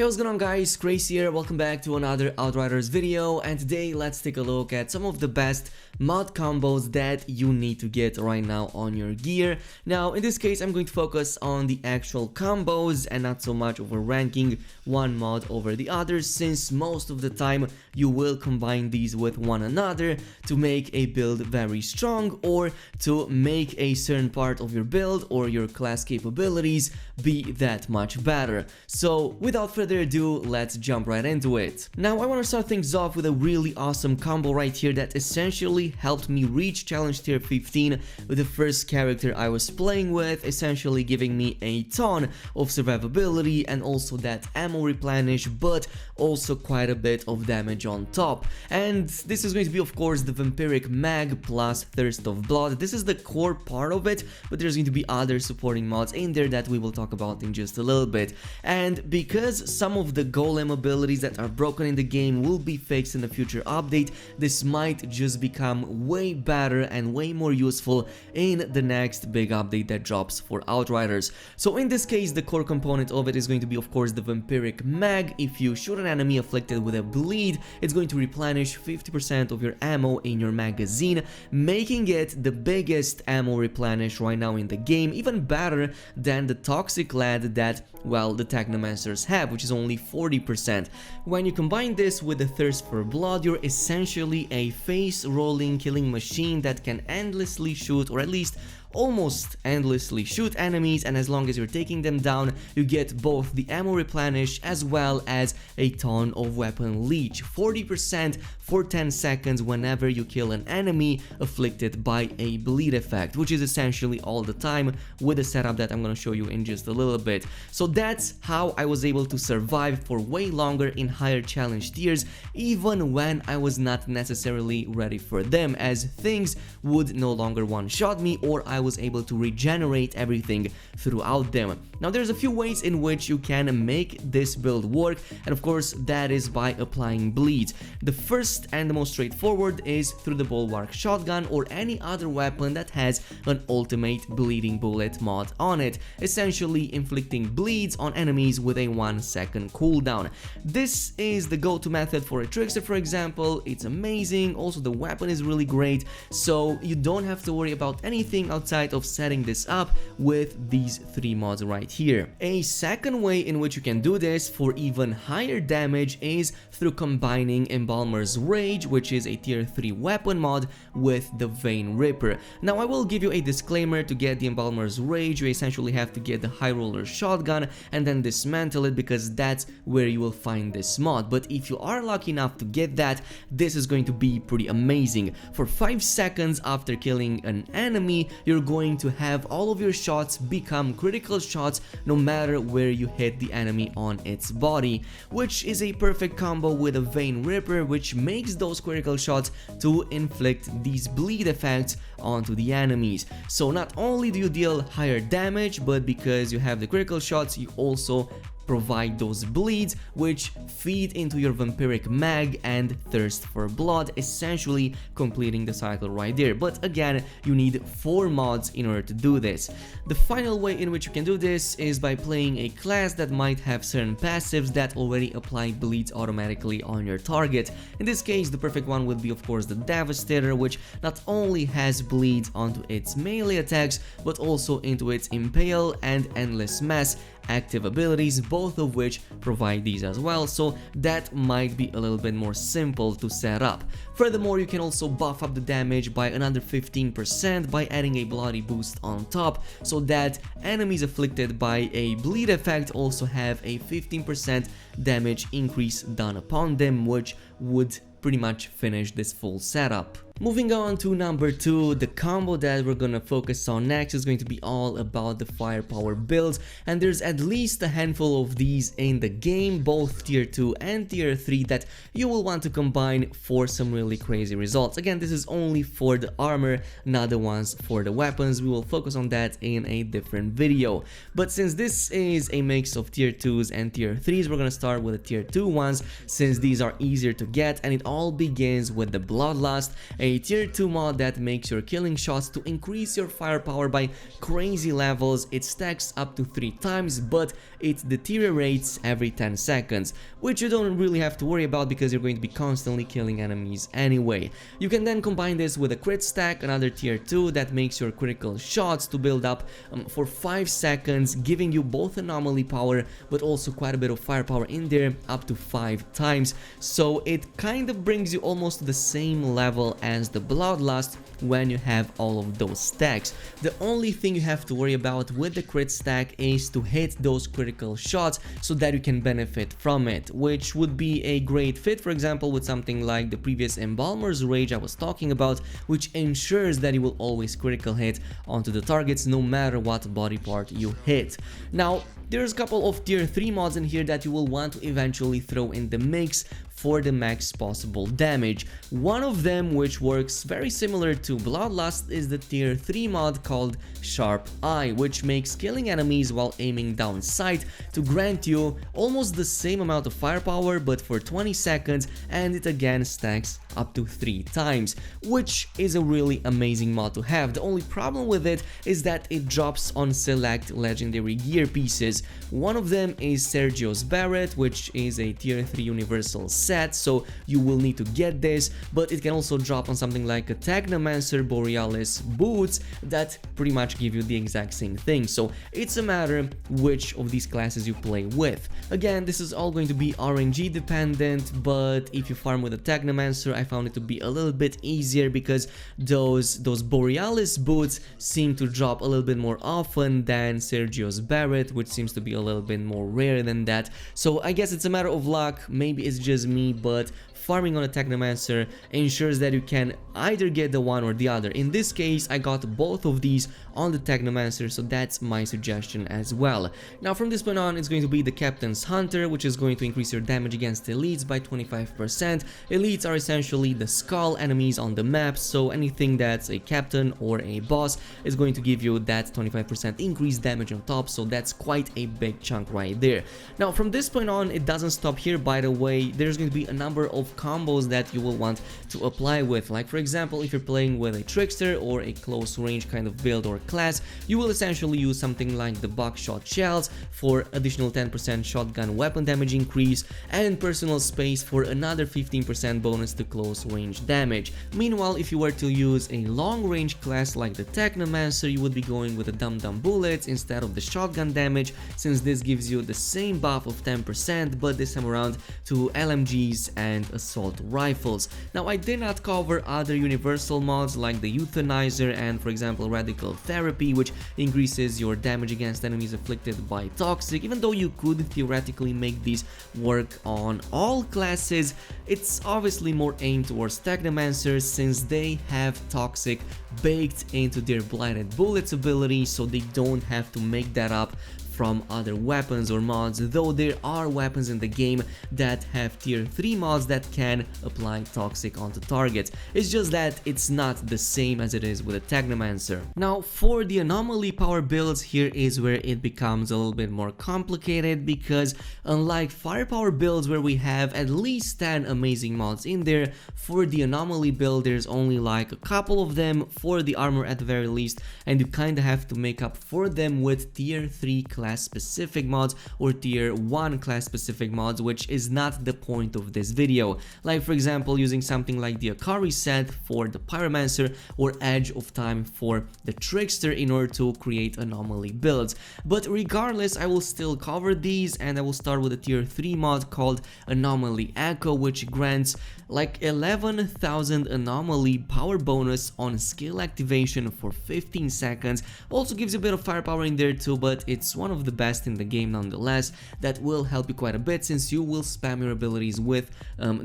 Hey, what's going on guys, Khraze here, welcome back to another Outriders video, and today let's take a look at some of the best mod combos that you need to get right now on your gear. Now in this case I'm going to focus on the actual combos and not so much over ranking one mod over the others, since most of the time you will combine these with one another to make a build very strong or to make a certain part of your build or your class capabilities be that much better. So without further ado, let's jump right into it. Now I want to start things off with a really awesome combo right here that essentially helped me reach challenge tier 15 with the first character I was playing with, essentially giving me a ton of survivability and also that ammo replenish, but also quite a bit of damage on top. And this is going to be of course the Vampiric Mag plus Thirst of Blood. This is the core part of it, but there's going to be other supporting mods in there that we will talk about in just a little bit. And because some of the golem abilities that are broken in the game will be fixed in a future update, this might just become way better and way more useful in the next big update that drops for Outriders. So in this case, the core component of it is going to be of course the Vampiric Mag. If you shoot an enemy afflicted with a bleed, it's going to replenish 50% of your ammo in your magazine, making it the biggest ammo replenish right now in the game, even better than the Toxic Lead that, well, the Technomancers have, which is only 40%. When you combine this with the Thirst for Blood, you're essentially a face-rolling killing machine that can endlessly shoot, or at least almost endlessly shoot enemies, and as long as you're taking them down, you get both the ammo replenish as well as a ton of weapon leech. 40% for 10 seconds whenever you kill an enemy afflicted by a bleed effect, which is essentially all the time with the setup that I'm gonna show you in just a little bit. So that's how I was able to survive for way longer in higher challenge tiers, even when I was not necessarily ready for them, as things would no longer one-shot me or I was able to regenerate everything throughout them. Now there's a few ways in which you can make this build work, and of course that is by applying bleeds. The first and the most straightforward is through the Bulwark shotgun or any other weapon that has an ultimate bleeding bullet mod on it, essentially inflicting bleeds on enemies with a 1-second cooldown. This is the go-to method for a trickster, for example. It's amazing, also the weapon is really great, so you don't have to worry about anything outside of setting this up with these three mods right here. A second way in which you can do this for even higher damage is through combining Embalmer's Rage, which is a tier 3 weapon mod, with the Vein Ripper. Now I will give you a disclaimer: to get the Embalmer's Rage you essentially have to get the High Roller shotgun and then dismantle it, because that's where you will find this mod. But if you are lucky enough to get that, this is going to be pretty amazing. For 5 seconds after killing an enemy, you're going to have all of your shots become critical shots no matter where you hit the enemy on its body, which is a perfect combo with a Vein Ripper, which makes those critical shots to inflict these bleed effects onto the enemies. So not only do you deal higher damage, but because you have the critical shots, you also provide those bleeds which feed into your Vampiric Mag and Thirst for Blood, essentially completing the cycle right there. But again, you need 4 mods in order to do this. The final way in which you can do this is by playing a class that might have certain passives that already apply bleeds automatically on your target. In this case, the perfect one would be of course the Devastator, which not only has bleeds onto its melee attacks but also into its Impale and Endless Mass active abilities, both of which provide these as well, so that might be a little bit more simple to set up. Furthermore, you can also buff up the damage by another 15% by adding a bloody boost on top, so that enemies afflicted by a bleed effect also have a 15% damage increase done upon them, which would pretty much finish this full setup. Moving on to number 2, the combo that we're gonna focus on next is going to be all about the firepower builds, and there's at least a handful of these in the game, both tier 2 and tier 3, that you will want to combine for some really crazy results. Again, this is only for the armor, not the ones for the weapons. We will focus on that in a different video. But since this is a mix of tier 2s and tier 3s, we're gonna start with the tier 2 ones, since these are easier to get, and it all begins with the Bloodlust, a a tier 2 mod that makes your killing shots to increase your firepower by crazy levels. It stacks up to 3 times, but it deteriorates every 10 seconds, which you don't really have to worry about because you're going to be constantly killing enemies anyway. You can then combine this with a crit stack, another tier 2 that makes your critical shots to build up for 5 seconds, giving you both anomaly power but also quite a bit of firepower in there, up to 5 times. So it kind of brings you almost to the same level as the Bloodlust when you have all of those stacks. The only thing you have to worry about with the crit stack is to hit those critical shots so that you can benefit from it, which would be a great fit, for example, with something like the previous Embalmer's Rage I was talking about, which ensures that you will always critical hit onto the targets no matter what body part you hit. Now, there's a couple of tier 3 mods in here that you will want to eventually throw in the mix for the max possible damage. One of them, which works very similar to Bloodlust, is the tier 3 mod called Sharp Eye, which makes killing enemies while aiming down sight to grant you almost the same amount of firepower but for 20 seconds, and it again stacks up to 3 times, which is a really amazing mod to have. The only problem with it is that it drops on select legendary gear pieces. One of them is Sergio's Barret, which is a tier 3 universal set, so you will need to get this, but it can also drop on something like a Technomancer Borealis boots that pretty much give you the exact same thing. So it's a matter which of these classes you play with. Again, this is all going to be RNG dependent, but if you farm with a Technomancer, I found it to be a little bit easier because those Borealis boots seem to drop a little bit more often than Sergio's Barret, which seems to be a little bit more rare than that. So I guess it's a matter of luck, maybe it's just me, but farming on a Technomancer ensures that you can either get the one or the other. In this case, I got both of these on the Technomancer, so that's my suggestion as well. Now from this point on, it's going to be the Captain's Hunter, which is going to increase your damage against elites by 25%. Elites are essentially the skull enemies on the map, so anything that's a captain or a boss is going to give you that 25% increased damage on top, so that's quite a big chunk right there. Now from this point on, it doesn't stop here, by the way. There's going to be a number of combos that you will want to apply with, like for example, if you're playing with a Trickster or a close range kind of build or class, you will essentially use something like the Buckshot Shells for additional 10% shotgun weapon damage increase and Personal Space for another 15% bonus to close range damage. Meanwhile, if you were to use a long range class like the Technomancer, you would be going with the Dum Dum Bullets instead of the shotgun damage, since this gives you the same buff of 10% but this time around to LMGs and assault rifles. Now I did not cover other universal mods like the Euthanizer and, for example, Radical Therapy, which increases your damage against enemies afflicted by toxic. Even though you could theoretically make these work on all classes, it's obviously more aimed towards Technomancers since they have toxic baked into their Blighted Bullets ability, so they don't have to make that up from other weapons or mods, though there are weapons in the game that have tier 3 mods that can apply toxic onto targets. It's just that it's not the same as it is with a Technomancer. Now for the Anomaly power builds, here is where it becomes a little bit more complicated, because unlike firepower builds where we have at least 10 amazing mods in there, for the Anomaly build there's only like a couple of them for the armor at the very least, and you kinda have to make up for them with tier 3 class specific mods or tier 1 class specific mods, which is not the point of this video. Like for example, using something like the Akari set for the Pyromancer or Edge of Time for the Trickster in order to create Anomaly builds. But regardless, I will still cover these, and I will start with a tier 3 mod called Anomaly Echo, which grants like 11,000 Anomaly power bonus on skill activation for 15 seconds. Also gives you a bit of firepower in there too, but it's one of the best in the game nonetheless. That will help you quite a bit since you will spam your abilities with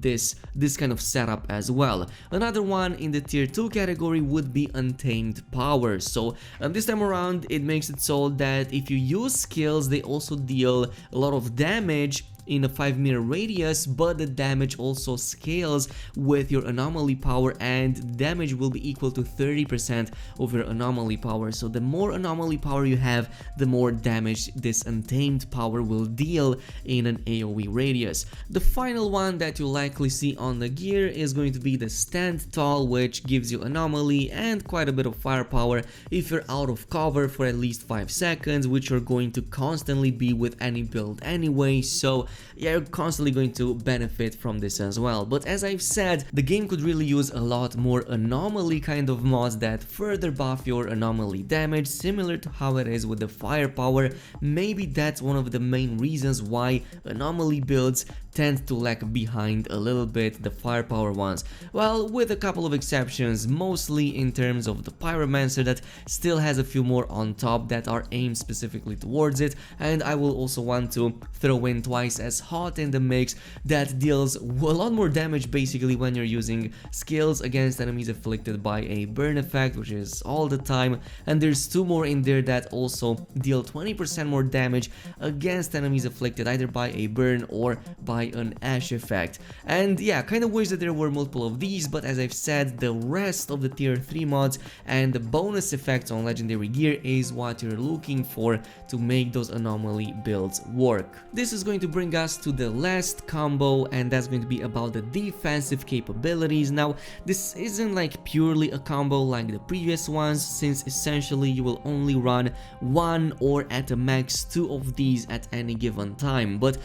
this kind of setup as well. Another one in the tier 2 category would be Untamed Power. So this time around it makes it so that if you use skills, they also deal a lot of damage in a 5-meter radius, but the damage also scales with your anomaly power, and damage will be equal to 30% of your anomaly power. So the more anomaly power you have, the more damage this untamed power will deal in an AoE radius. The final one that you'll likely see on the gear is going to be the Stand Tall, which gives you anomaly and quite a bit of firepower if you're out of cover for at least 5 seconds, which you're going to constantly be with any build anyway, so yeah, you're constantly going to benefit from this as well. But as I've said, the game could really use a lot more anomaly kind of mods that further buff your anomaly damage, similar to how it is with the firepower. Maybe that's one of the main reasons why anomaly builds tend to lag behind a little bit the firepower ones. Well, with a couple of exceptions, mostly in terms of the Pyromancer that still has a few more on top that are aimed specifically towards it, and I will also want to throw in Twice as Hot in the mix that deals a lot more damage basically when you're using skills against enemies afflicted by a burn effect, which is all the time, and there's 2 more in there that also deal 20% more damage against enemies afflicted either by a burn or by an ash effect. And yeah, kind of wish that there were multiple of these, but as I've said, the rest of the tier 3 mods and the bonus effects on legendary gear is what you're looking for to make those anomaly builds work. This is going to bring us to the last combo, and that's going to be about the defensive capabilities. Now, this isn't like purely a combo like the previous ones, since essentially you will only run 1 or at a max 2 of these at any given time, but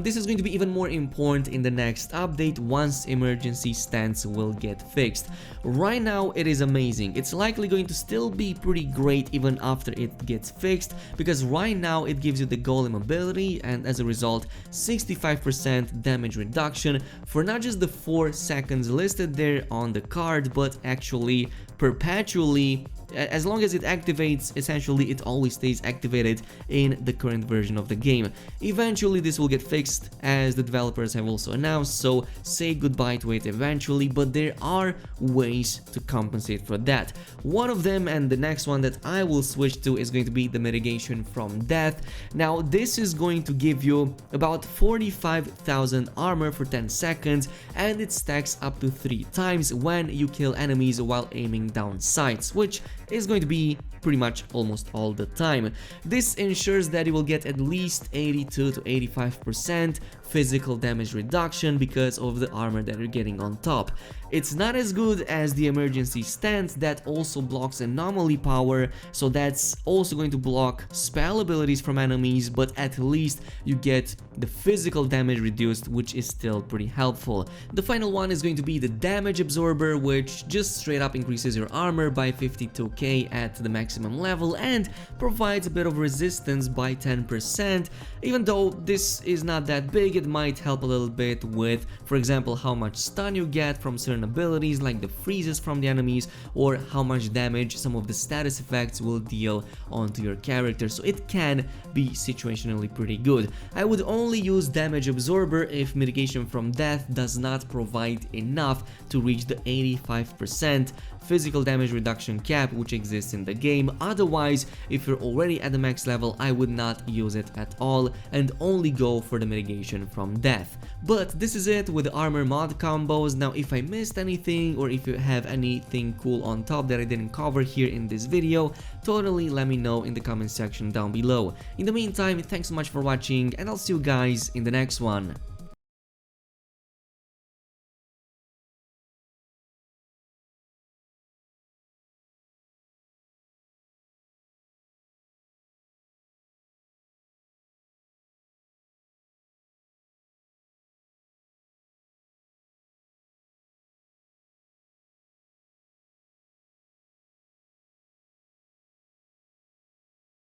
this is going to be even more important in the next update once emergency stance will get fixed. Right now it is amazing. It's likely going to still be pretty great even after it gets fixed, because right now it gives you the golem ability and as a result 65% damage reduction for not just the 4 seconds listed there on the card, but actually perpetually. As long as it activates, essentially it always stays activated in the current version of the game. Eventually this will get fixed, as the developers have also announced, so say goodbye to it eventually, but there are ways to compensate for that. One of them, and the next one that I will switch to, is going to be the mitigation from death. Now this is going to give you about 45,000 armor for 10 seconds, and it stacks up to 3 times when you kill enemies while aiming down sights, which is going to be pretty much almost all the time. This ensures that you will get at least 82 to 85% physical damage reduction because of the armor that you're getting on top. It's not as good as the emergency stance that also blocks anomaly power, so that's also going to block spell abilities from enemies, but at least you get the physical damage reduced, which is still pretty helpful. The final one is going to be the damage absorber, which just straight up increases your armor by 52k at the maximum level and provides a bit of resistance by 10%. Even though this is not that big, it might help a little bit with, for example, how much stun you get from certain abilities like the freezes from the enemies, or how much damage some of the status effects will deal onto your character, so it can be situationally pretty good. I would only use damage absorber if mitigation from death does not provide enough to reach the 85% physical damage reduction cap which exists in the game. Otherwise, if you're already at the max level, I would not use it at all and only go for the mitigation from death. But this is it with the armor mod combos. Now if I missed anything, or if you have anything cool on top that I didn't cover here in this video, totally let me know in the comment section down below. In the meantime, thanks so much for watching, and I'll see you guys in the next one.